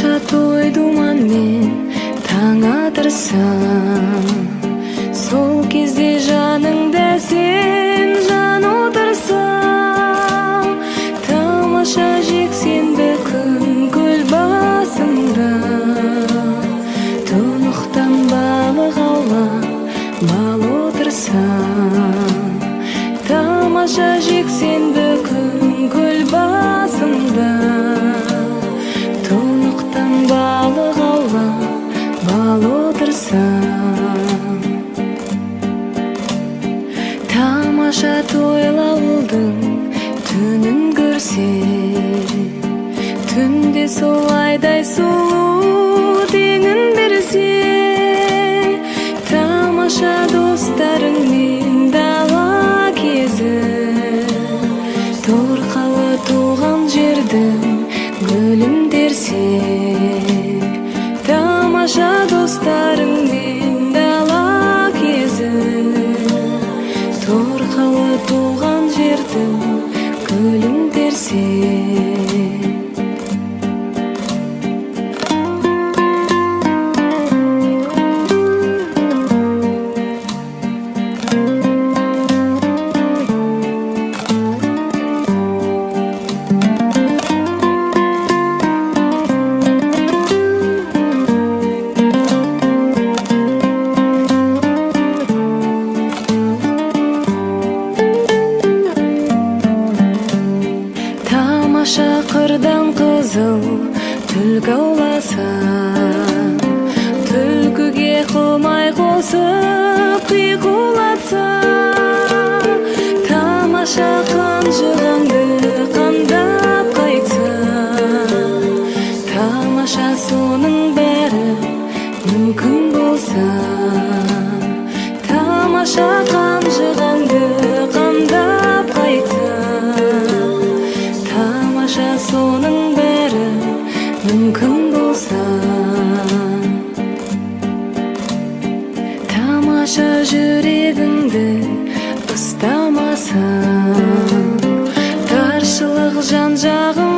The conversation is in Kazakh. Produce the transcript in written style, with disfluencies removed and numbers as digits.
Тамаша той думанмен таң атырсам, сол кезде жаныңда сен жан отырсам, тамаша жексенбі күн көл басында, тұнықтан балық аулап бал отырсам, тамаша жексенбі күн көл басында, тұнықтан балық аулап бал отырсам. Тамаша тойлаудың түнін көрсе, түнде сол айдай сұлу теңін берсе, тамаша достарыңмен дала кезіп, торқалы туған жердің гүлін терсек, тамаша достарыңмен дала кезіп, торқалы туған жердің гүлін терсек. Тамаша қырдан қызыл түлкі ауласа, түлкіге қылмай қосып қиқулатса, тамаша қанжығаңды қандап қайтса, тамаша соның бәрі мүмкін болса, тамаша қанжығаңды қандап қайтса, тамаша соның бәрі мүмкін болса, тамаша жүрегіңді ұстамаса, таршылық жан жағым